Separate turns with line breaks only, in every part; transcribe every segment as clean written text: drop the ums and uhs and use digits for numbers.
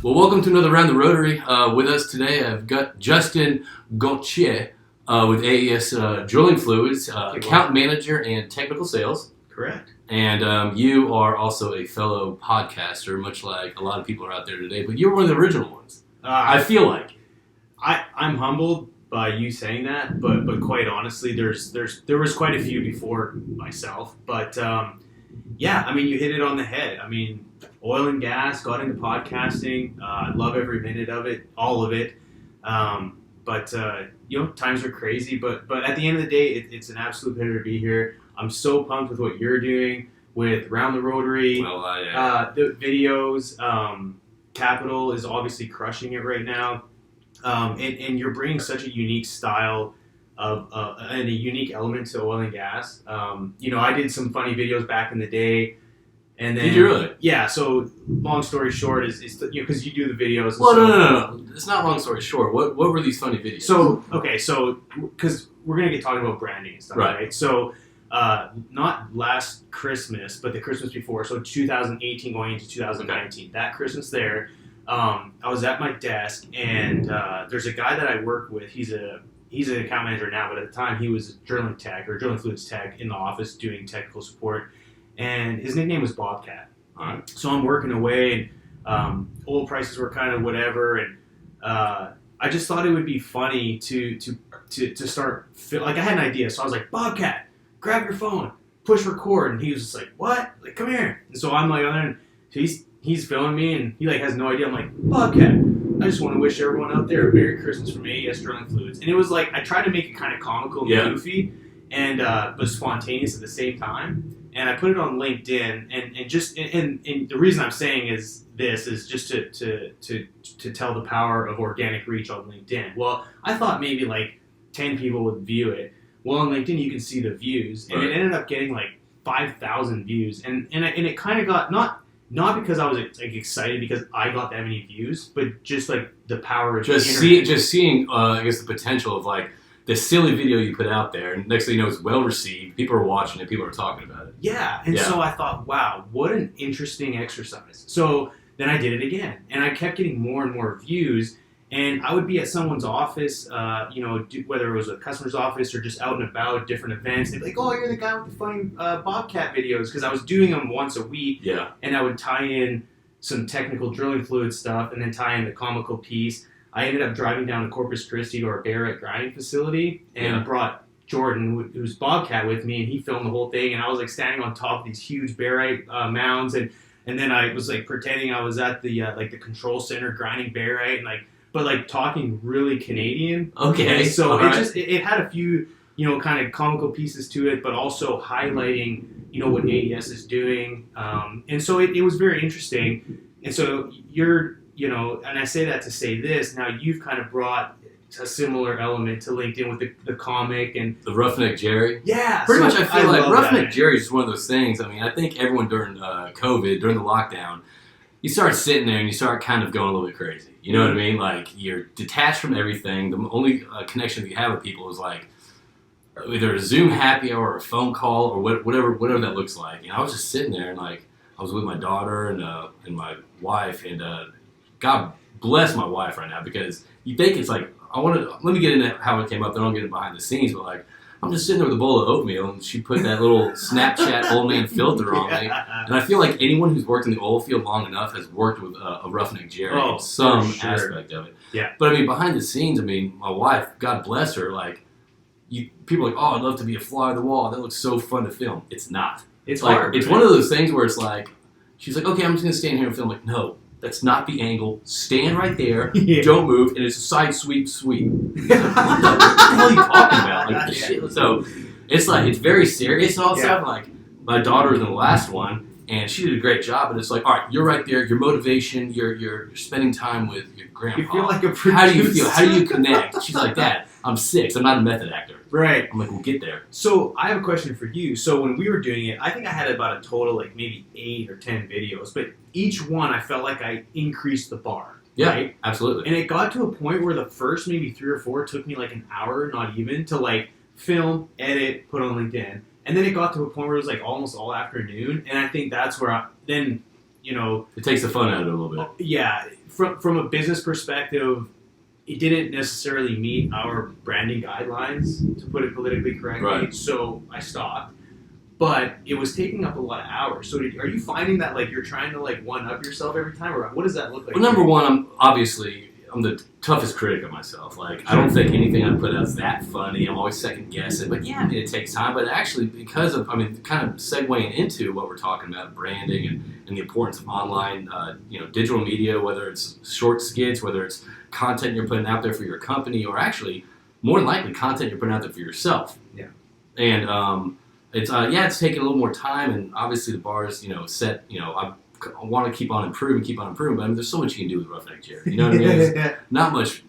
Well, welcome to another round of Rotary. With us today, I've got Justin Gauthier with AES Drilling Fluids, account manager and technical sales.
Correct.
And you are also a fellow podcaster, much like a lot of people are out there today. But you're one of the original ones. I feel like.
I'm humbled by you saying that, but quite honestly, there was quite a few before myself. But yeah, I mean, you hit it on the head. I mean, oil and gas, got into podcasting. I love every minute of it, all of it. But times are crazy. But at the end of the day, it's an absolute pleasure to be here. I'm so pumped with what you're doing with Round the Rotary, the videos. Capital is obviously crushing it right now. And you're bringing such a unique style of and a unique element to oil and gas. I did some funny videos back in the day. And then,
did you really?
Yeah. So long story short is because you do the videos.
Well, no. It's not long story short. What were these funny videos?
So because we're gonna get talking about branding and stuff, right? So not last Christmas, but the Christmas before. So 2018 going into 2019. Okay. That Christmas there, I was at my desk and there's a guy that I work with. He's an account manager now, but at the time he was a drilling fluids tech in the office doing technical support. And his nickname was Bobcat. So I'm working away, and oil prices were kind of whatever, and I just thought it would be funny to start like I had an idea. So I was like, Bobcat, grab your phone, push record, and he was just like, what? Like, come here. And so I'm like, so he's filming me, and he like has no idea. I'm like, Bobcat, I just want to wish everyone out there a Merry Christmas from AES Drilling Fluids. And it was like I tried to make it kind of comical and goofy, and but spontaneous at the same time. And I put it on LinkedIn, and the reason I'm saying is just to tell the power of organic reach on LinkedIn. Well, I thought maybe like 10 people would view it. Well, on LinkedIn you can see the views, and it ended up getting like 5,000 views, and it kind of got not because I was like excited because I got that many views, but just like the power of the internet.
Seeing I guess the potential of like the silly video you put out there, and next thing you know, it's well received. People are watching it. People are talking about it.
Yeah, and so I thought, wow, what an interesting exercise. So then I did it again, and I kept getting more and more views. And I would be at someone's office, whether it was a customer's office or just out and about, different events. They'd be like, "Oh, you're the guy with the funny Bobcat videos," because I was doing them once a week.
Yeah,
and I would tie in some technical drilling fluid stuff, and then tie in the comical piece. I ended up driving down to Corpus Christi to our barite grinding facility and brought Jordan, who's Bobcat, with me, and he filmed the whole thing. And I was like standing on top of these huge barite mounds, and then I was like pretending I was at the the control center grinding barite, and but talking really Canadian.
Okay,
and so it had a few kind of comical pieces to it, but also highlighting what AES is doing, and so it was very interesting. And so and I say that to say this, now you've kind of brought a similar element to LinkedIn with the comic and
the Roughneck Jerry.
Yeah.
Pretty much I feel like Roughneck Jerry is one of those things. I mean, I think everyone during COVID, during the lockdown, you start sitting there and you start kind of going a little bit crazy. You know what I mean? Like, you're detached from everything. The only connection that you have with people is like either a Zoom happy hour or a phone call or whatever that looks like. I was just sitting there and I was with my daughter and my wife, and God bless my wife right now, because you think it's like, let me get into how it came up, then I'll get it behind the scenes, but like, I'm just sitting there with a bowl of oatmeal, and she put that little Snapchat old man filter on me, and I feel like anyone who's worked in the oil field long enough has worked with a Roughneck Jerry in some aspect of it.
Yeah.
But I mean, behind the scenes, I mean, my wife, God bless her, like, people are like, oh, I'd love to be a fly on the wall. That looks so fun to film. It's not.
It's
like,
hard.
It's one of those things where it's like, she's like, okay, I'm just going to stand here and film. Like, no. That's not the angle. Stand right there. Don't move. And it's a side sweep. What the hell are you talking about? Like, shit. So it's like, it's very serious and all that stuff. Like, my daughter was in the last one, and she did a great job. But it's like, all right, you're right there. Your motivation. You're spending time with your grandpa.
You feel like a producer.
How do you feel? How do you connect? She's like, Dad, I'm 6. I'm not a method actor.
Right.
I'm like, we'll get there.
So I have a question for you. So when we were doing it, I think I had about a total like maybe 8 or 10 videos, but each one I felt like I increased the bar.
Yeah,
right?
Absolutely.
And it got to a point where the first maybe 3 or 4 took me like an hour, not even, to like film, edit, put on LinkedIn. And then it got to a point where it was like almost all afternoon. And I think that's where then
it takes the fun out of it a little bit.
Yeah, from a business perspective, it didn't necessarily meet our branding guidelines, to put it politically correctly.
Right.
So I stopped. But it was taking up a lot of hours. So are you finding that like you're trying to like one up yourself every time, or what does that look like?
Well, number one, I'm the toughest critic of myself. Like, I don't think anything I put out is that funny. I'm always second guessing. But yeah, I mean, it takes time. But actually, because of, kind of segueing into what we're talking about, branding and the importance of online, digital media, whether it's short skits, whether it's content you're putting out there for your company, or actually, more than likely, content you're putting out there for yourself.
Yeah.
And it's taking a little more time, and obviously the bar is, set. I want to keep on improving. But there's so much you can do with Roughneck Jerry. You know what I mean? There's not much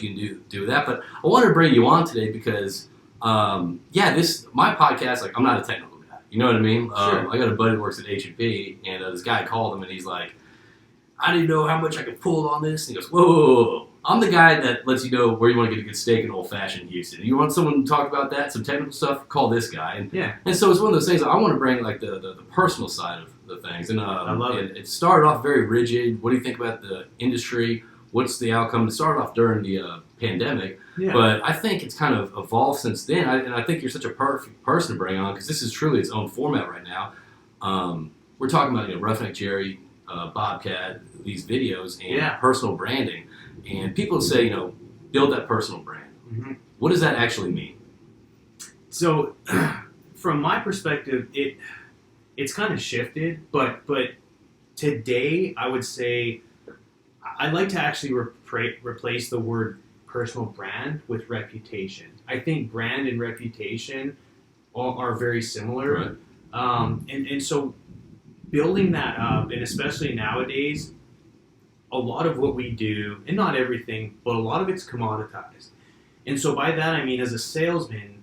you can do with that. But I wanted to bring you on today because, my podcast. Like, I'm not a technical guy. You know what I mean?
Sure.
I got a buddy that works at H&P, and this guy called him, and he's like, I didn't know how much I could pull on this. And he goes, whoa. I'm the guy that lets you know where you want to get a good steak in Old Fashioned Houston. You want someone to talk about that, some technical stuff, call this guy. And so it's one of those things I want to bring, like the personal side of the things. And
I love it.
It started off very rigid. What do you think about the industry? What's the outcome? It started off during the pandemic, but I think it's kind of evolved since then. And I think you're such a perfect person to bring on because this is truly its own format right now. We're talking about Roughneck Jerry, Bobcat, these videos, and personal branding. And people say, build that personal brand.
Mm-hmm.
What does that actually mean?
So, from my perspective, it's kind of shifted. But today, I would say I'd like to actually replace the word personal brand with reputation. I think brand and reputation are very similar.
Right.
And so building that up, and especially nowadays, a lot of what we do, and not everything, but a lot of it's commoditized. And so by that I mean, as a salesman,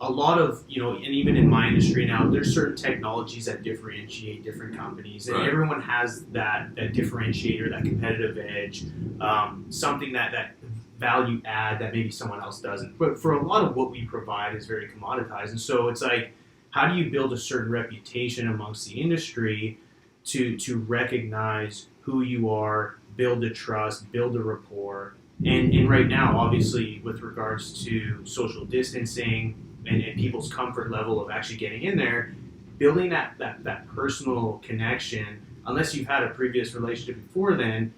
a lot of, and even in my industry now, there's certain technologies that differentiate different companies, and everyone has that differentiator, that competitive edge, something that value add that maybe someone else doesn't. But for a lot of what we provide is very commoditized. And so it's like, how do you build a certain reputation amongst the industry to recognize who you are, build a trust, build a rapport. And right now, obviously, with regards to social distancing and people's comfort level of actually getting in there, building that personal connection, unless you've had a previous relationship before then,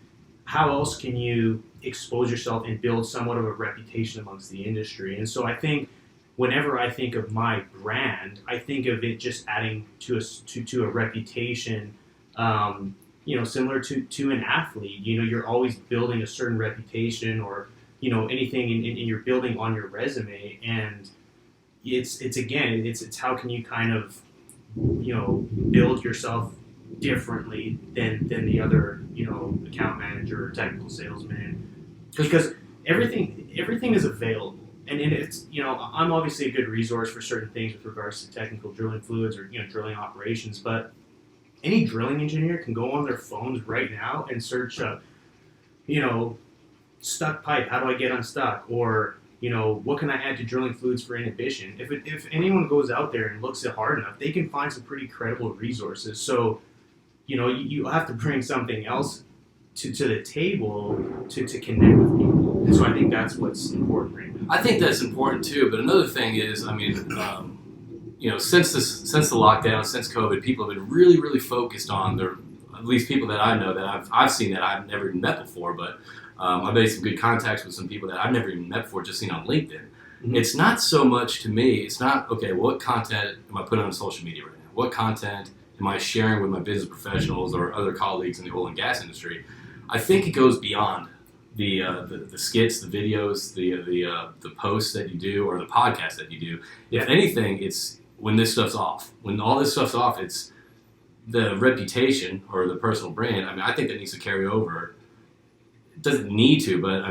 how else can you expose yourself and build somewhat of a reputation amongst the industry? And so I think whenever I think of my brand, I think of it just adding to a reputation, similar to an athlete. You're always building a certain reputation, or anything, and you're building on your resume. And it's how can you kind of build yourself differently than the other account manager or technical salesman, because everything is available. And it's, I'm obviously a good resource for certain things with regards to technical drilling fluids or, drilling operations, but any drilling engineer can go on their phones right now and search up, stuck pipe, how do I get unstuck? Or, what can I add to drilling fluids for inhibition? If anyone goes out there and looks it hard enough, they can find some pretty credible resources. So, you have to bring something else to the table to connect with people. And so I think that's what's important right now.
I think that's important too. But another thing is, since the lockdown, since COVID, people have been really, really focused on at least people that I know that I've seen that I've never even met before. But I've made some good contacts with some people that I've never even met before, just seen on LinkedIn. Mm-hmm. It's not so much to me. It's not, okay, what content am I putting on social media right now? What content am I sharing with my business professionals or other colleagues in the oil and gas industry? I think it goes beyond the skits, the videos, the posts that you do, or the podcast that you do. If anything, it's when this stuff's off. When all this stuff's off, it's the reputation or the personal brand. I think that needs to carry over. It doesn't need to, but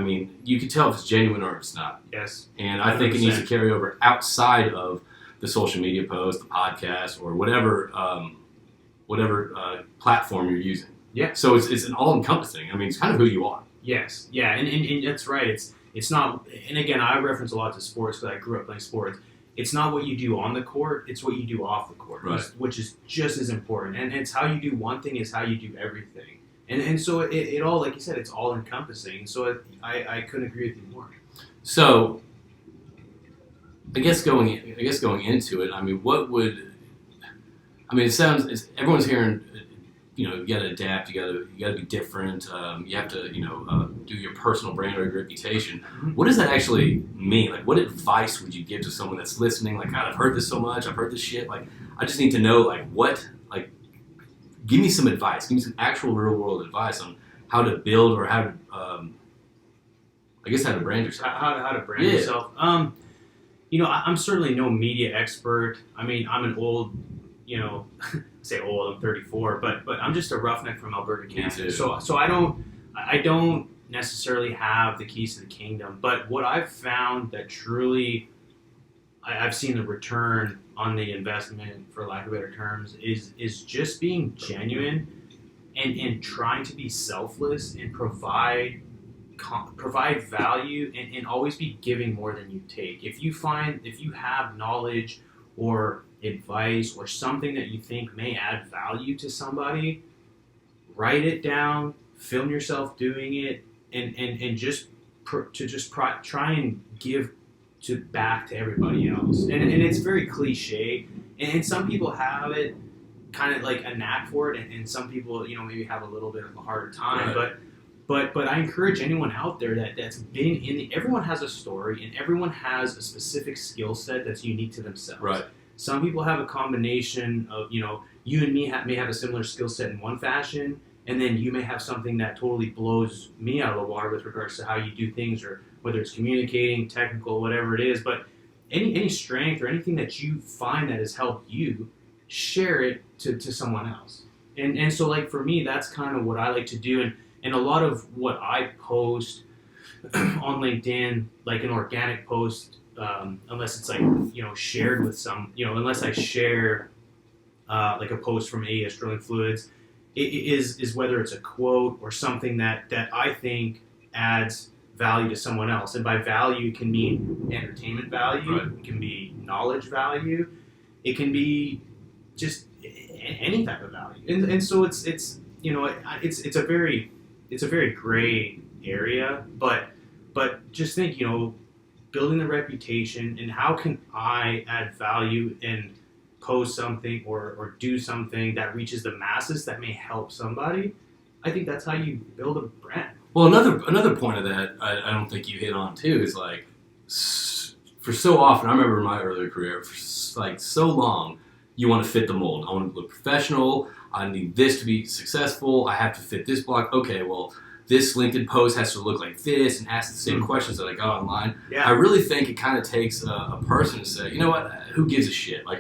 you can tell if it's genuine or if it's not.
Yes.
And I think 100%. It needs to carry over outside of the social media post, the podcast, or whatever platform you're using.
Yeah.
So it's an all-encompassing. It's kind of who you are.
Yes. Yeah, and that's right. It's not. And again, I reference a lot to sports because I grew up playing sports. it's not what you do on the court, it's what you do off the court,
right.
which is just as important. And it's how you do one thing is how you do everything. And so it all, like you said, it's all encompassing. So I couldn't agree with you more.
So I guess going into it, I mean, it sounds, everyone's hearing, you got to adapt, you got to be different, you have to, do your personal brand or your reputation.
Mm-hmm.
What does that actually mean? Like, what advice would you give to someone that's listening? Like, God, I've heard this so much, I've heard this shit. Like, I just need to know, give me some advice, give me some actual real world advice on how to build or how to, how to brand yourself.
How to brand yourself. I'm certainly no media expert. I mean, I'm an old, say old, I'm 34, but I'm just a roughneck from Alberta, Canada. So I don't necessarily have the keys to the kingdom. But what I've found that truly I've seen the return on the investment, for lack of better terms, is just being genuine and trying to be selfless and provide value and always be giving more than you take. If you have knowledge or advice or something that you think may add value to somebody, write it down, film yourself doing it, and try and give back to everybody else. And it's very cliche, and some people have it kind of like a knack for it, and some people maybe have a little bit of a harder time.
Right.
But I encourage anyone out there that's been everyone has a story and everyone has a specific skill set that's unique to themselves.
Right.
Some people have a combination of, you and me may have a similar skill set in one fashion, and then you may have something that totally blows me out of the water with regards to how you do things, or whether it's communicating, technical, whatever it is. But any strength or anything that you find that has helped you, share it to someone else. And so, like, for me, that's kind of what I like to do. And a lot of what I post on LinkedIn, like an organic post, unless it's like, shared with some, unless I share like a post from AES Drilling Fluids, is whether it's a quote or something that I think adds value to someone else. And by value, it can mean entertainment value,
right.
It can be knowledge value, it can be just any type of value. And so it's a very gray area, but just think, building the reputation and how can I add value and post something or do something that reaches the masses that may help somebody. I think that's how you build a brand.
Well, another point of that I don't think you hit on too is like, for so often, I remember in my earlier career, for like so long, you want to fit the mold. I want to look professional. I need this to be successful. I have to fit this block. Okay, well, this LinkedIn post has to look like this and ask the same questions that I got online.
Yeah.
I really think it kind of takes a person to say, you know what, who gives a shit? Like,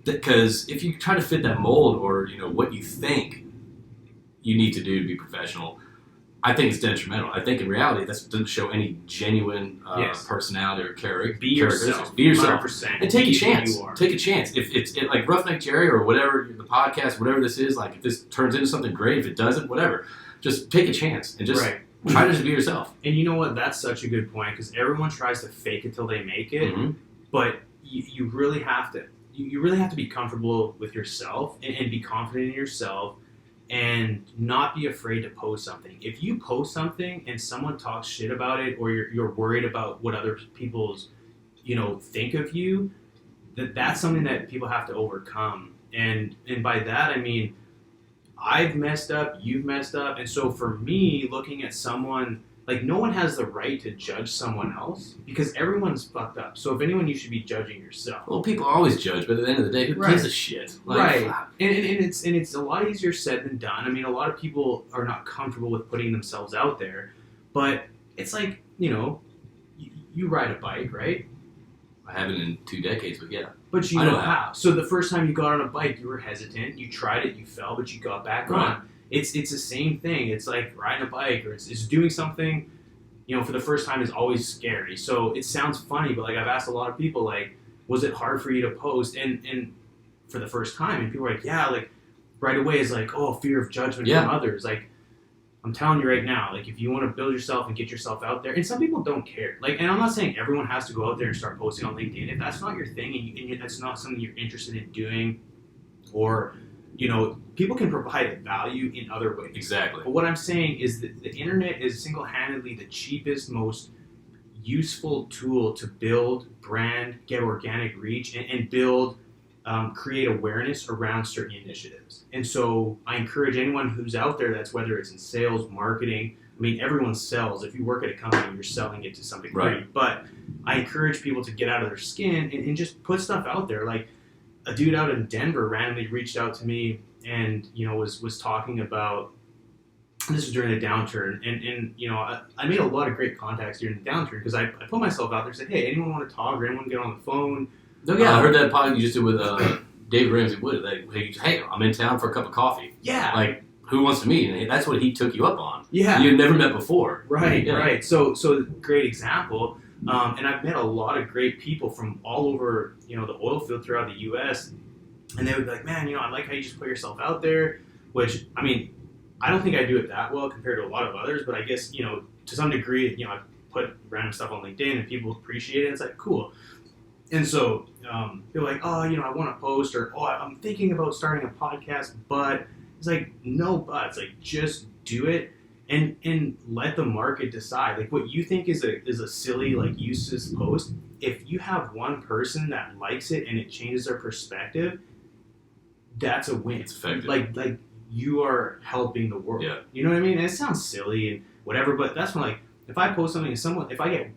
because if you try to fit that mold or what you think you need to do to be professional, I think it's detrimental. I think in reality that doesn't show any genuine personality or character.
Be yourself.
Be yourself.
100%.
And take a chance. Take a chance. If it's like Roughneck Jerry or whatever, the podcast, whatever this is, like if this turns into something great, if it doesn't, whatever, just take a chance and just try to just be yourself.
And you know what? That's such a good point, because everyone tries to fake it till they make it,
mm-hmm.
but you really have to. You really have to be comfortable with yourself and be confident in yourself. And not be afraid to post something. If you post something and someone talks shit about it, or you're worried about what other people's, think of you, that's something that people have to overcome. And by that I mean, I've messed up, you've messed up, and so for me, looking at someone, like, no one has the right to judge someone else because everyone's fucked up. So if anyone, you should be judging yourself.
Well, people always judge, but at the end of the day, who gives a shit? Like,
right. And it's a lot easier said than done. I mean, a lot of people are not comfortable with putting themselves out there, but it's like, you ride a bike, right?
I haven't in 2 decades, but yeah.
But you know how. So the first time you got on a bike, you were hesitant. You tried it, you fell, but you got back on. It's the same thing. It's like riding a bike, or it's doing something, for the first time is always scary. So it sounds funny, but like I've asked a lot of people, like, was it hard for you to post? And for the first time, and people are like, yeah, like right away is like, oh, fear of judgment from others. Like, I'm telling you right now, like if you want to build yourself and get yourself out there, and some people don't care. Like, and I'm not saying everyone has to go out there and start posting on LinkedIn. If that's not your thing and that's not something you're interested in doing, or people can provide value in other ways.
Exactly.
But what I'm saying is that the internet is single-handedly the cheapest, most useful tool to build brand, get organic reach, and build, create awareness around certain initiatives. And so I encourage anyone who's out there, that's whether it's in sales, marketing, I mean, everyone sells. If you work at a company, you're selling it to something great. But I encourage people to get out of their skin and just put stuff out there. Like a dude out in Denver randomly reached out to me and, was talking about, this was during the downturn, and I made a lot of great contacts during the downturn because I put myself out there and said, hey, anyone want to talk or anyone get on the phone?
Oh, yeah, I heard that podcast you just did with David Ramsey Wood. Hey, I'm in town for a cup of coffee.
Yeah.
Like, who wants to meet? And that's what he took you up on.
Yeah.
You had never met before.
Right, right. So great example. And I've met a lot of great people from all over, the oil field throughout the U.S. And they would be like, man, I like how you just put yourself out there, which, I mean, I don't think I do it that well compared to a lot of others, but I guess, to some degree, I put random stuff on LinkedIn and people appreciate it. It's like, cool. And so they're like, oh, I want to post, or, oh, I'm thinking about starting a podcast, but it's like, no buts. Like, just do it and let the market decide. Like, what you think is a silly, like, useless post, if you have one person that likes it and it changes their perspective, that's a win. It's
effective.
Like you are helping the world.
Yeah.
You know what I mean? And it sounds silly and whatever, but that's when, like, if I post something and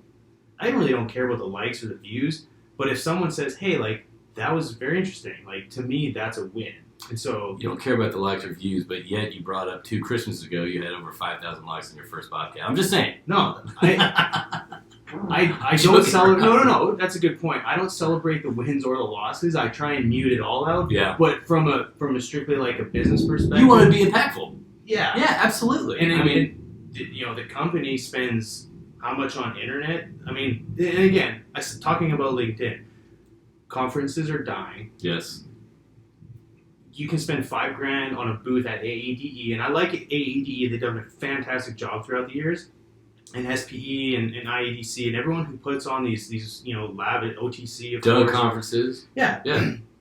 I really don't care about the likes or the views, but if someone says, hey, like, that was very interesting, like, to me, that's a win. And so
you don't care about the likes or views, but yet you brought up 2 Christmases ago you had over 5,000 likes on your first podcast. I'm just saying.
No, I don't celebrate. No. That's a good point. I don't celebrate the wins or the losses. I try and mute it all out.
Yeah.
But from a strictly like a business perspective,
you want to be impactful.
Yeah.
Yeah, absolutely.
And I mean, the company spends how much on internet? I mean, and again, talking about LinkedIn, conferences are dying.
Yes.
You can spend $5,000 on a booth at AEDE, and I like AEDE. They've done a fantastic job throughout the years. And SPE and IEDC and everyone who puts on these lab at OTC
conferences.
Yeah.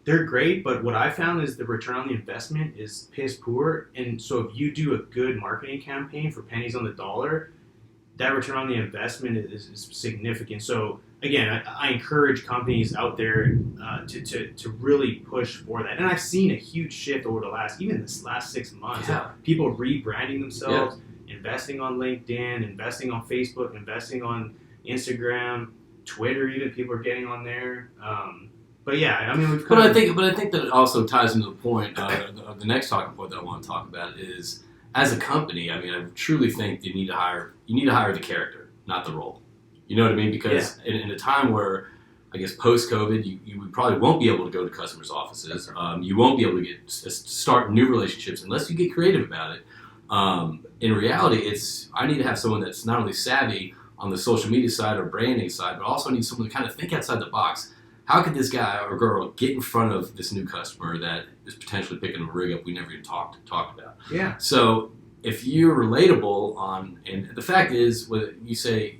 They're great, but what I found is the return on the investment is piss poor. And so if you do a good marketing campaign for pennies on the dollar, that return on the investment is significant. So again, I encourage companies out there to really push for that. And I've seen a huge shift over this last 6 months.
Yeah. People
rebranding themselves. Yeah. Investing on LinkedIn, investing on Facebook, investing on Instagram, Twitter. Even people are getting on there. But yeah, I mean,
I think that it also ties into the point. The next talking point that I want to talk about is, as a company, I mean, I truly think you need to hire the character, not the role. You know what I mean? Because in a time where, I guess, post-COVID, you probably won't be able to go to customers' offices. You won't be able to start new relationships unless you get creative about it. In reality, I need to have someone that's not only savvy on the social media side or branding side, but also need someone to kind of think outside the box. How could this guy or girl get in front of this new customer that is potentially picking a rig up we never even talked about?
Yeah.
So if you're relatable and the fact is, when you say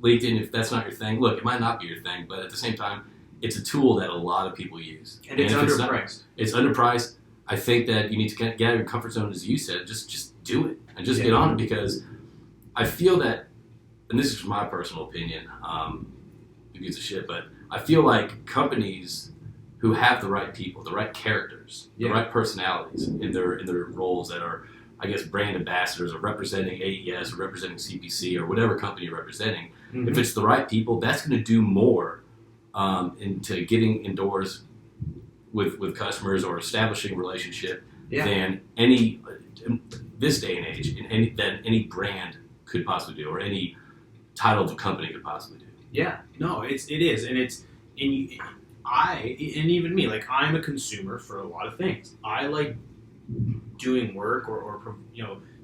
LinkedIn, if that's not your thing, look, it might not be your thing, but at the same time, it's a tool that a lot of people use.
And it's underpriced.
It's underpriced. I think that you need to get out of your comfort zone, as you said. Just do it and just get on it, because I feel that, and this is my personal opinion, who gives a shit, but I feel like companies who have the right people, the right characters, the right personalities in their roles that are, I guess, brand ambassadors or representing AES or representing CPC or whatever company you're representing, if it's the right people, that's going to do more into getting indoors with customers or establishing a relationship than any, this day and age, than any brand could possibly do, or any title of a company could possibly do.
Yeah, no, it is, and even me, like, I'm a consumer for a lot of things. I like doing work or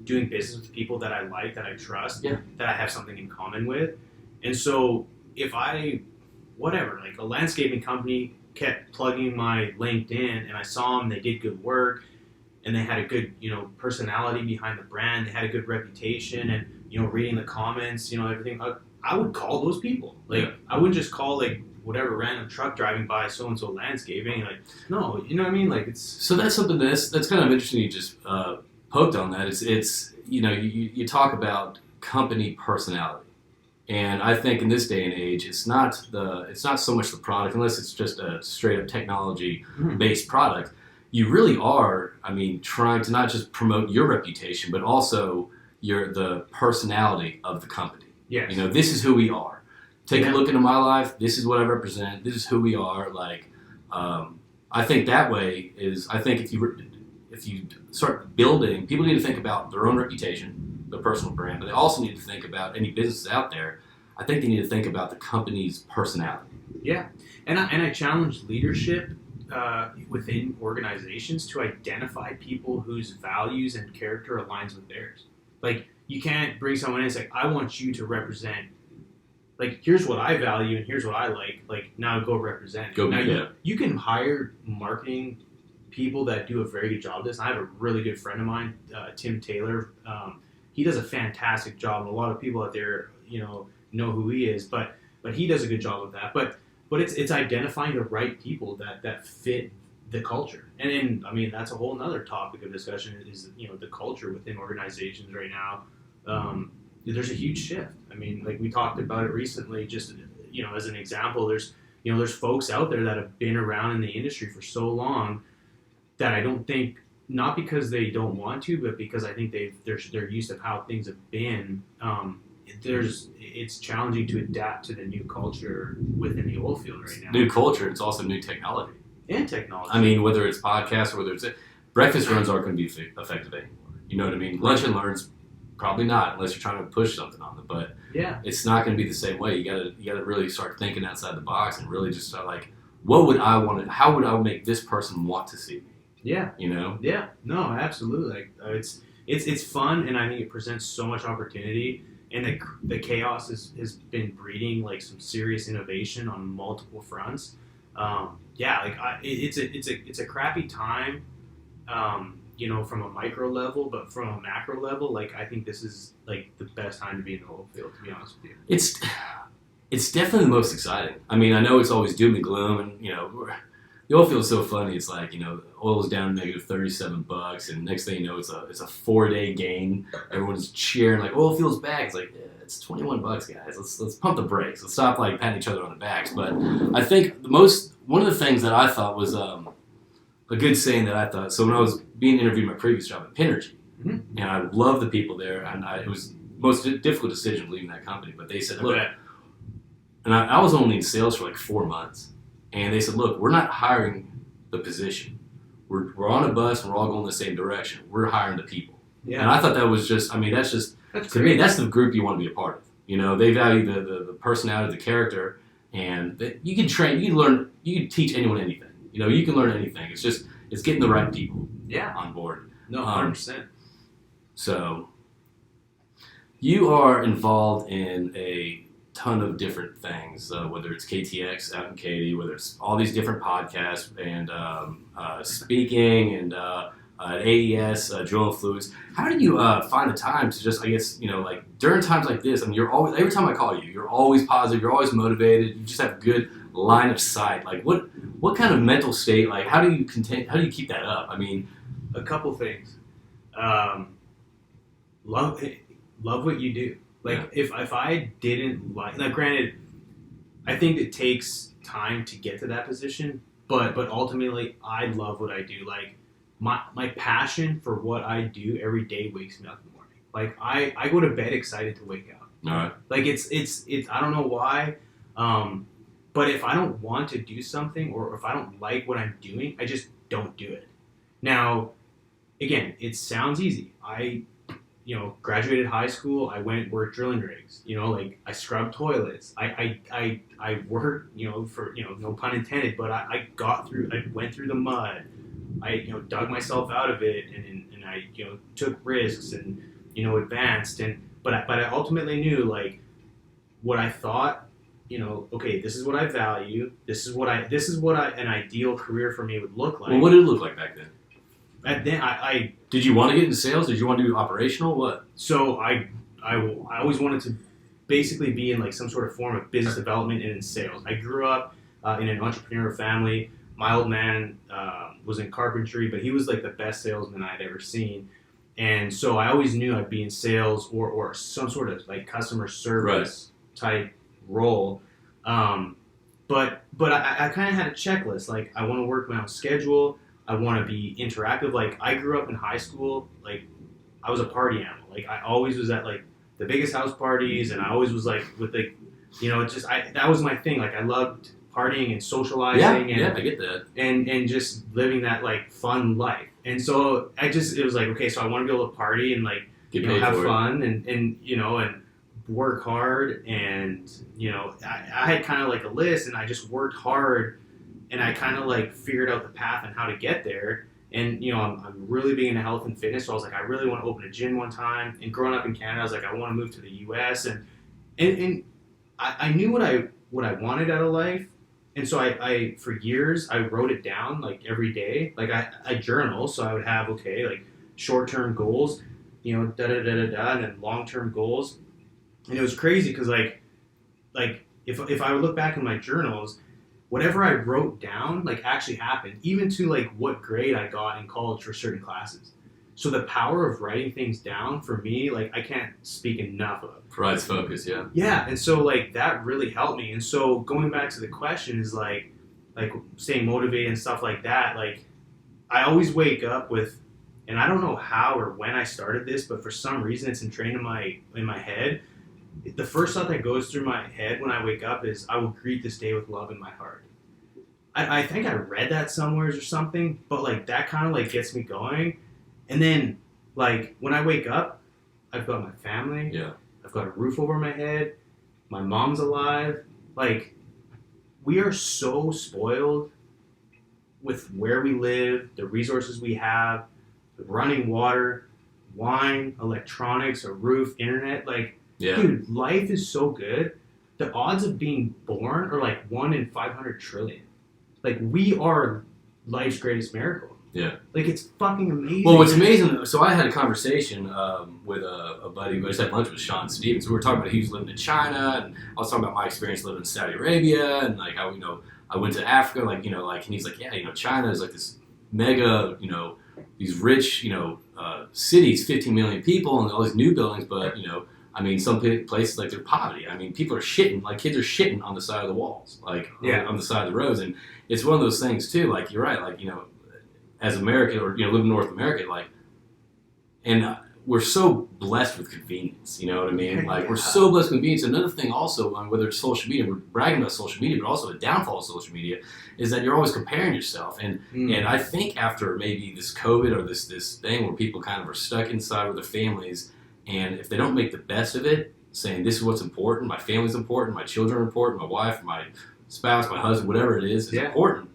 doing business with people that I like, that I trust, that I have something in common with, and so if like a landscaping company kept plugging my LinkedIn and I saw them, they did good work, and they had a good, personality behind the brand. They had a good reputation, and reading the comments, everything. I would call those people. Like, I wouldn't just call like whatever random truck driving by so and so landscaping. Like, no, you know what I mean? Like, it's
so that's something that's kind of interesting. You just poked on that. It's you talk about company personality. And I think in this day and age, it's not so much the product, unless it's just a straight up technology based product. You really are, trying to not just promote your reputation, but also the personality of the company.
Yes.
This is who we are. Take a look into my life. This is what I represent. This is who we are. Like, I think that way is. I think if you start building, people need to think about their own reputation, their personal brand, but they also need to think about any businesses out there. I think they need to think about the company's personality.
Yeah, and I challenge leadership within organizations to identify people whose values and character aligns with theirs. Like, you can't bring someone in and say, I want you to represent, like, here's what I value and here's what I like. Like, now go represent. You can hire marketing people that do a very good job of this. I have a really good friend of mine, Tim Taylor. He does a fantastic job, and a lot of people out there, know who he is. But he does a good job of that. But it's identifying the right people that fit the culture. And then, that's a whole nother topic of discussion is, the culture within organizations right now. There's a huge shift. Like we talked about it recently, just, as an example, there's folks out there that have been around in the industry for so long that I don't think, not because they don't want to, but because I think they're used to how things have been. It's challenging to adapt to the new culture within the oil field right now.
New culture, it's also new technology.
And technology.
Whether it's podcasts or whether it's breakfast runs aren't going to be effective anymore. You know what I mean? Lunch and learns, probably not, unless you're trying to push something on them. But it's not going to be the same way. You gotta really start thinking outside the box and really just start like, what would I want to? How would I make this person want to see me?
Yeah.
Yeah.
No, absolutely. Like, it's fun, and I think it presents so much opportunity. And the chaos has been breeding like some serious innovation on multiple fronts. It's a crappy time, from a micro level, but from a macro level, like, I think this is like the best time to be in the oil field, to be honest with you.
It's definitely the most exciting. I know it's always doom and gloom, and the oil field is so funny. It's like, oil is down negative $37, and next thing you know, it's a 4-day gain. Everyone's cheering like, oil field's back. It's like, it's $21, guys. Let's pump the brakes. Let's stop like patting each other on the backs. But I think one of the things that I thought was a good saying that I thought. So when I was being interviewed in my previous job at Pinergy, and I love the people there, and it was the most difficult decision leaving that company. But they said, look, and I was only in sales for like 4 months. And they said, look, we're not hiring the position. We're on a bus and we're all going the same direction. We're hiring the people. Yeah. And I thought that was just, that's to me, that's the group you want to be a part of. They value the personality, the character, and you can train, you can learn, you can teach anyone anything. You can learn anything. It's getting the right people on board.
No, 100%.
So you are involved in a ton of different things, whether it's KTX out in Katy, whether it's all these different podcasts and speaking and AES Drilling Fluids. How do you find the time to just, like during times like this? You're always, every time I call you, you're always positive, you're always motivated, you just have good line of sight. Like what kind of mental state? Like how do you keep that up?
A couple things. Love what you do. Like, if I didn't like... Now, granted, I think it takes time to get to that position, but ultimately, I love what I do. Like, my passion for what I do every day wakes me up in the morning. Like, I go to bed excited to wake up.
All right.
Like, it's I don't know why, but if I don't want to do something, or if I don't like what I'm doing, I just don't do it. Now, again, it sounds easy. I graduated high school. I worked drilling rigs. Like I scrubbed toilets. I worked. For no pun intended, but I got through. I went through the mud. I dug myself out of it, and I took risks and advanced. But I ultimately knew like what I thought. Okay, this is what I value. This is what an ideal career for me would look like.
Well, what did it look like back then?
And then I
Did you want to get into sales? Did you want to do operational? What?
so I always wanted to basically be in like some sort of form of business development and in sales. I grew up in an entrepreneurial family. My old man was in carpentry, but he was like the best salesman I'd ever seen. And so I always knew I'd be in sales or some sort of like customer service type role. But I kind of had a checklist. Like I want to work my own schedule. I want to be interactive. Like I grew up in high school. Like I was a party animal. Like I always was at like the biggest house parties, and I always was like with like, that was my thing. Like I loved partying and socializing.
Yeah, I get that.
And just living that like fun life. And so it was like, okay, so I want to be able to party and like have fun and work hard. And I had kind of like a list, and I just worked hard, and I kind of like figured out the path and how to get there. And I'm really big into health and fitness, so I was like, I really want to open a gym one time. And growing up in Canada, I was like, I want to move to the U.S. and I knew what I wanted out of life. And so I for years, I wrote it down like every day. Like I journal, so I would have, like short-term goals, and then long-term goals. And it was crazy because like if I would look back in my journals, whatever I wrote down like actually happened, even to like what grade I got in college for certain classes. So the power of writing things down for me, like I can't speak enough of.
Provides focus, yeah.
Yeah, and so like that really helped me. And so going back to the question is like staying motivated and stuff like that. Like I always wake up with, and I don't know how or when I started this, but for some reason it's entrained in my head. The first thought that goes through my head when I wake up is, I will greet this day with love in my heart. I think I read that somewhere or something, but like that kind of like gets me going. And then like when I wake up, I've got my family.
Yeah.
I've got a roof over my head. My mom's alive. Like we are so spoiled with where we live, the resources we have, the running water, wine, electronics, a roof, internet. Like, dude, life is so good. The odds of being born are like 1 in 500 trillion. Like we are life's greatest miracle.
Yeah.
Like it's fucking amazing.
Well, what's amazing, so I had a conversation with a buddy. I just had lunch with Sean Stevens. We were talking about he was living in China, and I was talking about my experience living in Saudi Arabia, and like how I went to Africa, and he's like, yeah, China is like this mega, these rich, cities, 15 million people, and all these new buildings, but some places like there's poverty. I mean, people are shitting, like kids are shitting on the side of the walls, like on the side of the roads, and it's one of those things too. Like you're right, like as America or live in North America, and we're so blessed with convenience. You know what I mean? Like we're so blessed with convenience. Another thing also, whether it's social media, we're bragging about social media, but also a downfall of social media is that you're always comparing yourself. And I think after maybe this COVID or this thing where people kind of are stuck inside with their families, and if they don't make the best of it, saying this is what's important, my family's important, my children are important, my wife, my spouse, my husband, whatever it is important.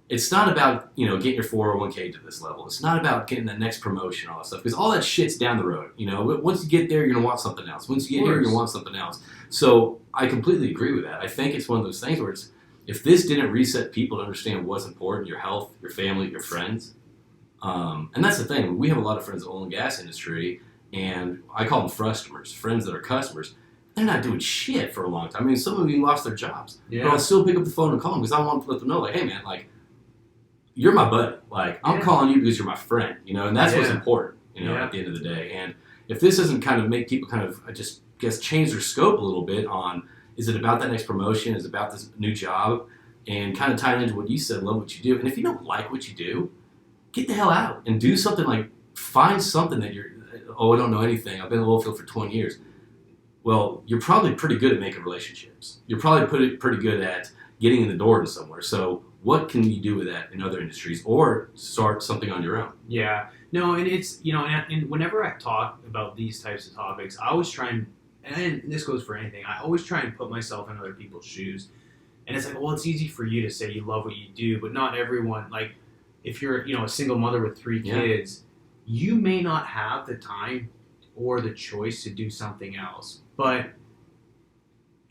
It's not about, getting your 401k to this level. It's not about getting the next promotion, all that stuff. Because all that shit's down the road. Once you get there, you're going to want something else. Once you get here, you're going to want something else. So I completely agree with that. I think it's one of those things where if this didn't reset people to understand what's important, your health, your family, your friends. And that's the thing. We have a lot of friends in the oil and gas industry, and I call them frustomers, friends that are customers. They're not doing shit for a long time. I mean, some of them lost their jobs. Yeah. But I'll still pick up the phone and call them because I want to let them know, like, hey, man, like, you're my buddy. Like, I'm calling you because you're my friend, and that's what's important, at the end of the day. And if this doesn't kind of make people kind of, I just guess, change their scope a little bit on, is it about that next promotion? Is it about this new job? And kind of tie into what you said, love what you do. And if you don't like what you do, get the hell out and do something like, find something that I don't know anything. I've been in the oil field for 20 years. Well, you're probably pretty good at making relationships. You're probably pretty good at getting in the door to somewhere. So what can you do with that in other industries, or start something on your own? Yeah.
No, and it's, and whenever I talk about these types of topics, I always try and this goes for anything, I always try and put myself in other people's shoes. And it's like, well, it's easy for you to say you love what you do, but not everyone, like, if you're, a single mother with 3 kids, you may not have the time or the choice to do something else. But,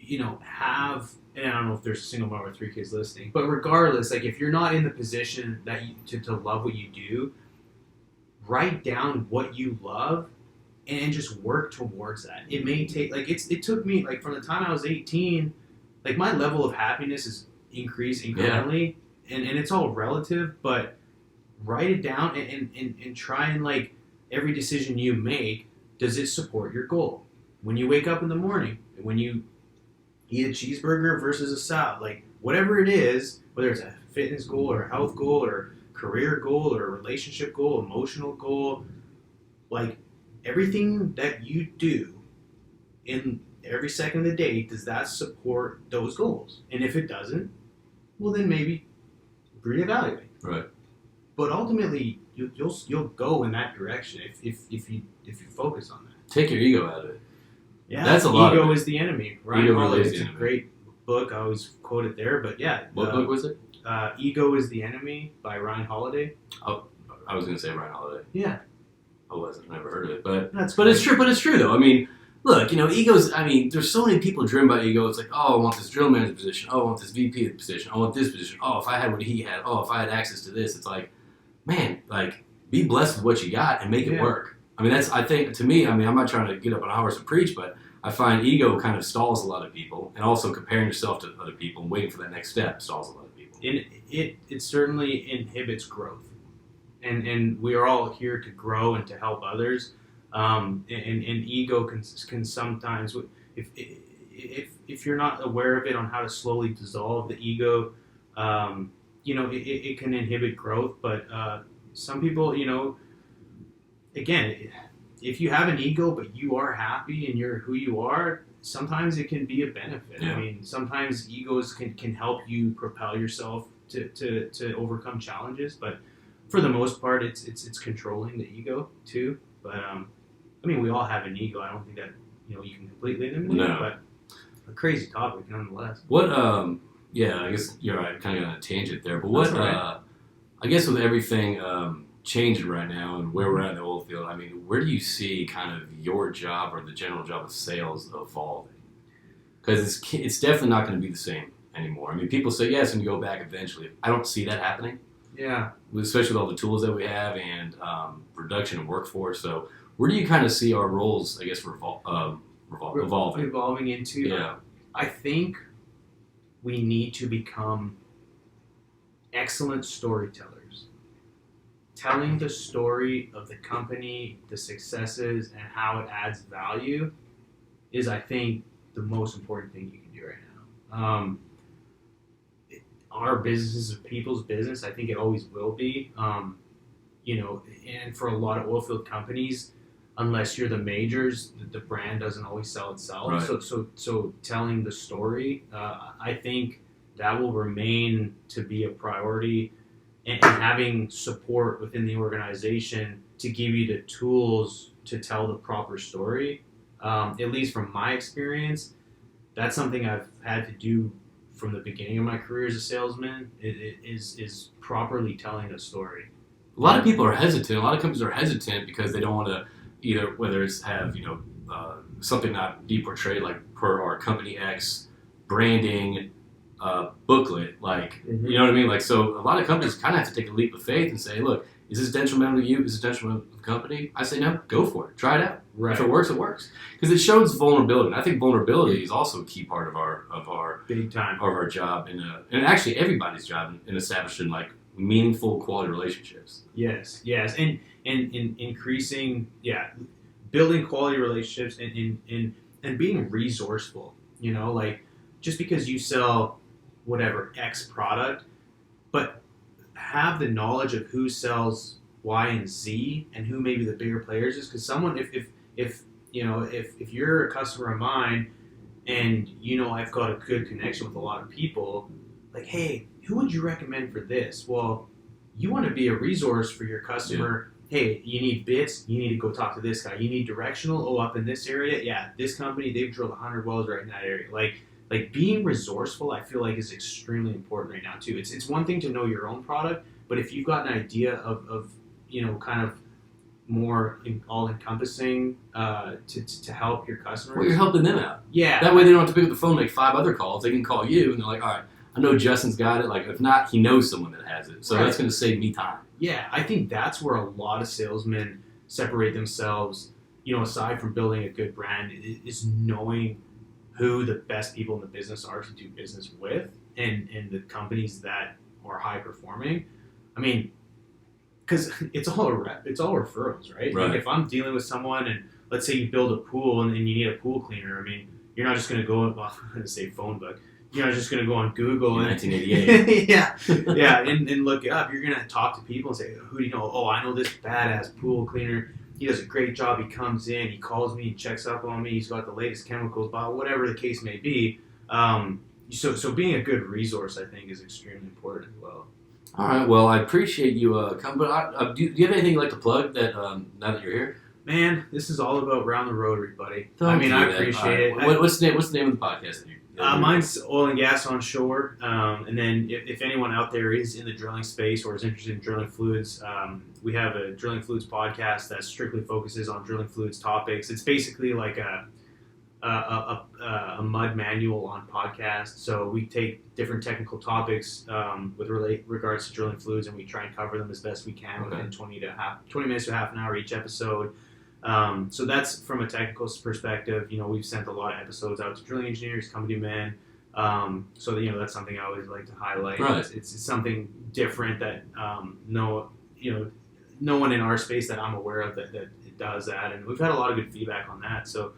and I don't know if there's a single mother with 3 kids listening, but regardless, like if you're not in the position that to love what you do, write down what you love and just work towards that. It may take, like, it took me, like, from the time I was 18, like, my level of happiness has increased incrementally, and it's all relative, but write it down and try and, like, every decision you make, does it support your goal? When you wake up in the morning, when you eat a cheeseburger versus a salad, like, whatever it is, whether it's a fitness goal or a health goal or career goal or a relationship goal, emotional goal, like, everything that you do in every second of the day, does that support those goals? And if it doesn't, well, then maybe reevaluate.
Right.
But ultimately, you'll go in that direction if you focus on that.
Take your ego out of it.
Yeah,
that's a lot.
Ego is the enemy. Ryan
Ego
Holiday,
really is
it's
the
a
enemy.
great book. I always quote it there. But yeah,
What book was it?
Ego is the Enemy by Ryan Holiday.
Oh, I was going to say Ryan Holiday.
Yeah,
I wasn't. Never heard of it, but
that's
it's true. But it's true though. I mean, look, egos. I mean, there's so many people driven by ego. It's like, oh, I want this drill manager position. Oh, I want this VP position. I want this position. Oh, if I had what he had. Oh, if I had access to this. It's like, man, like, be blessed with what you got and make it work. I mean, I think, to me, I mean, I'm not trying to get up on a horse and preach, but I find ego kind of stalls a lot of people, and also comparing yourself to other people and waiting for that next step stalls a lot of people.
And it certainly inhibits growth. And we are all here to grow and to help others. And ego can sometimes, if you're not aware of it on how to slowly dissolve the ego, it can inhibit growth. But some people, again, if you have an ego but you are happy and you're who you are, sometimes it can be a benefit.
Yeah.
I mean, sometimes egos can help you propel yourself to overcome challenges, but for the most part, it's controlling the ego too. But I mean, we all have an ego. I don't think that you can completely eliminate it, but a crazy topic nonetheless.
What? Yeah, I guess you're right. Kind of on a tangent there, but what?
Right.
I guess with everything changing right now and where we're at in the oil field, I mean, where do you see kind of your job or the general job of sales evolving? Because it's definitely not going to be the same anymore. I mean, people say, yes, and you go back eventually. I don't see that happening.
Yeah.
Especially with all the tools that we have and production and workforce. So where do you kind of see our roles, I guess, evolving?
Evolving into?
Yeah.
I think we need to become excellent storytellers. Telling the story of the company, the successes, and how it adds value is, I think, the most important thing you can do right now. Our business is people's business. I think it always will be. And for a lot of oilfield companies, unless you're the majors, the brand doesn't always sell itself.
Right.
So telling the story, I think that will remain to be a priority. And having support within the organization to give you the tools to tell the proper story, at least from my experience, that's something I've had to do from the beginning of my career as a salesman. It is properly telling a story.
A lot of people are hesitant. A lot of companies are hesitant because they don't want to either, whether it's have something not be portrayed like per our company X branding booklet, like, you know what I mean? Like, so a lot of companies kind of have to take a leap of faith and say, look, is this detrimental to you? Is this detrimental to the company? I say, no, go for it. Try it out.
Right.
If it works, it works. Because it shows vulnerability. And I think vulnerability is also a key part of our
big time
of our job and actually everybody's job in establishing like meaningful quality relationships.
Yes, and increasing, building quality relationships and being resourceful. Like, just because you sell whatever X product, but have the knowledge of who sells Y and Z and who maybe the bigger players is. Because someone, if you're a customer of mine and I've got a good connection with a lot of people, like, hey, who would you recommend for this? Well, you want to be a resource for your customer. Yeah. Hey, you need bits, you need to go talk to this guy. You need directional, up in this area, this company, they've drilled 100 wells right in that area. Like being resourceful, I feel like is extremely important right now too. It's one thing to know your own product, but if you've got an idea of kind of more all-encompassing to help your customers.
Well, you're helping them out.
Yeah.
That way they don't have to pick up the phone and make 5 other calls. They can call you and they're like, all right, I know Justin's got it. Like, if not, he knows someone that has it. So That's going to save me time.
yeah, I think that's where a lot of salesmen separate themselves, aside from building a good brand, is knowing who the best people in the business are to do business with, and the companies that are high performing. I mean, because it's all referrals, right?
Right.
Like if I'm dealing with someone, and let's say you build a pool and you need a pool cleaner, I mean, you're not just going to go, well, I'm going to say phone book. You're not just going to go on Google
In
and
1988.
yeah, and look it up. You're going to talk to people and say, who do you know? Oh, I know this badass pool cleaner. He does a great job. He comes in, he calls me, he checks up on me. He's got the latest chemicals, whatever the case may be. So being a good resource, I think, is extremely important as well.
All right. Well, I appreciate you coming. But do you have anything you'd like to plug that now that you're here?
Man, this is all about Round the Rotary, buddy.
I
appreciate it.
What's the name of the podcast that you?
Mine's Oil and Gas Onshore. And then if anyone out there is in the drilling space or is interested in drilling fluids, we have a drilling fluids podcast that strictly focuses on drilling fluids topics. It's basically like a mud manual on podcast. So we take different technical topics with regards to drilling fluids, and we try and cover them as best we can within 20 minutes to half an hour each episode. So that's from a technical perspective. We've sent a lot of episodes out to drilling engineers, company men. So that's something I always like to highlight.
Right.
It's something different that no one in our space that I'm aware of that it does that, and we've had a lot of good feedback on that. So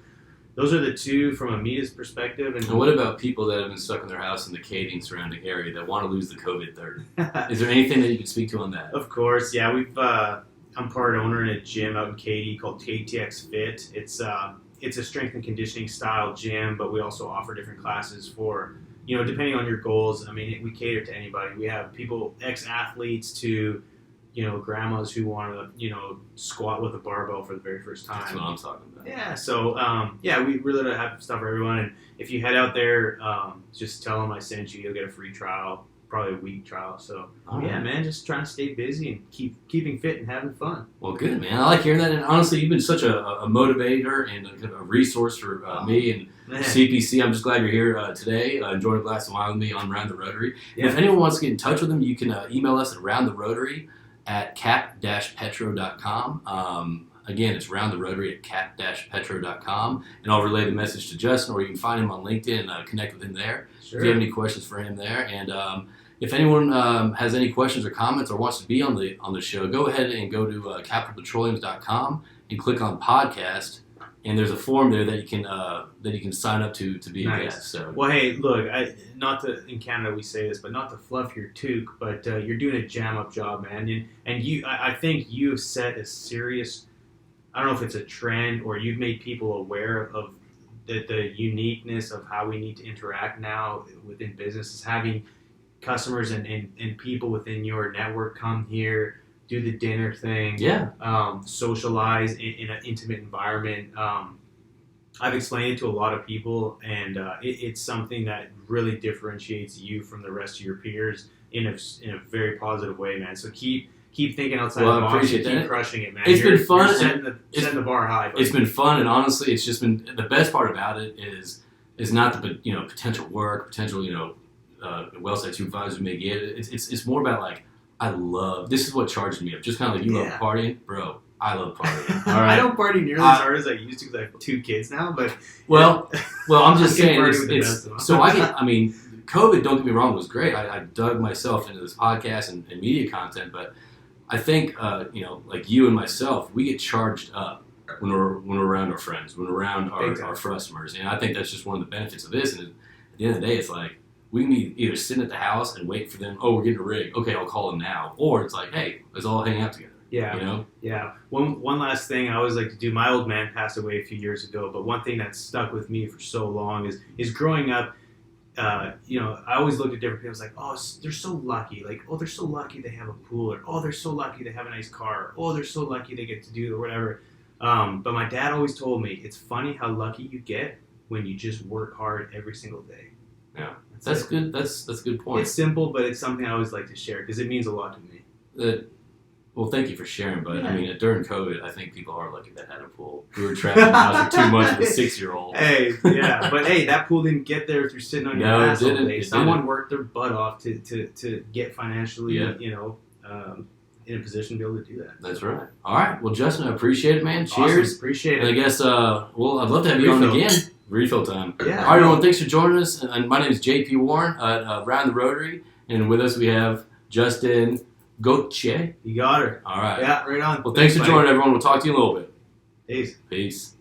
those are the two from a media's perspective. And
what about people that have been stuck in their house in the Katy and surrounding area that want to lose the COVID third? Is there anything that you can speak to on that?
Of course, yeah. I'm part owner in a gym out in Katy called KTX Fit. It's a strength and conditioning style gym, but we also offer different classes for, depending on your goals. I mean, we cater to anybody. We have people, ex-athletes to, grandmas who want to, squat with a barbell for the very first time.
That's what I'm talking about.
Yeah, so, we really have stuff for everyone. And if you head out there, just tell them I sent you. You'll get a free trial, probably a week trial. So, man, just trying to stay busy and keeping fit and having fun.
Well, good, man. I like hearing that. And honestly, you've been such a motivator and a resource for me and CPC. I'm just glad you're here today, enjoying a glass of wine with me on Round the Rotary.
Yeah.
If anyone wants to get in touch with them, you can email us at roundtherotary@cap-petro.com. Again, it's roundtherotary@cap-petro.com, and I'll relay the message to Justin, or you can find him on LinkedIn and connect with him there.
Sure.
If you have any questions for him there. And if anyone has any questions or comments or wants to be on the show, go ahead and go to capitalpetroleum.com and click on podcast. And there's a form there that you can sign up to be a guest. So,
well, hey, look, in Canada we say this, but not to fluff your toque, but you're doing a jam up job, man. And I think you've set a serious, I don't know if it's a trend or you've made people aware of the uniqueness of how we need to interact now within business, is having customers and people within your network come here, do the dinner thing, socialize in an intimate environment. I've explained it to a lot of people, and it's something that really differentiates you from the rest of your peers in a very positive way, man. So keep thinking outside the box and keep crushing it, man.
It's been fun.
You're setting the bar high. Buddy.
It's been fun, and honestly, it's just been the best part about it is not the potential work, potential well site supervisors may get. It's more about like, I love, this is what charged me up. Just kind of like you love partying, bro. I love partying. All right?
I don't party nearly as hard as I used to because I have 2 kids now. But
well, I'm just saying. COVID, don't get me wrong, was great. I dug myself into this podcast and media content, but I think like you and myself, we get charged up when we're around our friends, when we're around our customers, and I think that's just one of the benefits of this. And at the end of the day, it's like, we can be either sitting at the house and wait for them. Oh, we're getting a rig. Okay, I'll call them now. Or it's like, hey, let's all hang out together.
Yeah. Yeah. One last thing I always like to do. My old man passed away a few years ago, but one thing that stuck with me for so long is growing up. I always looked at different people. It's like, oh, they're so lucky. Like, oh, they're so lucky they have a pool. Or, oh, they're so lucky they have a nice car. Or, oh, they're so lucky they get to do or whatever. But my dad always told me, it's funny how lucky you get when you just work hard every single day.
Yeah. That's good. That's a good point.
It's simple, but it's something I always like to share because it means a lot to me.
Well, thank you for sharing, but I mean, during COVID, I think people are lucky that had a pool. We were trapped in the house for 2 months with a 6-year-old.
Hey, yeah, but hey, that pool didn't get there if you're sitting on your ass all day. Someone worked their butt off to get financially, in a position to be able to do that.
That's right. All right. Well, Justin, I appreciate it, man. Cheers.
Awesome. Appreciate
And I
it.
guess, I'd love to have you on
Refill.
again. Refill time.
Yeah.
All right, everyone. Thanks for joining us. And my name is JP Warren at Round the Rotary. And with us, we have Justin Gauthier.
You got her.
All right.
Yeah, right on.
Well, thanks for joining, everyone. We'll talk to you in a little bit.
Peace.
Peace.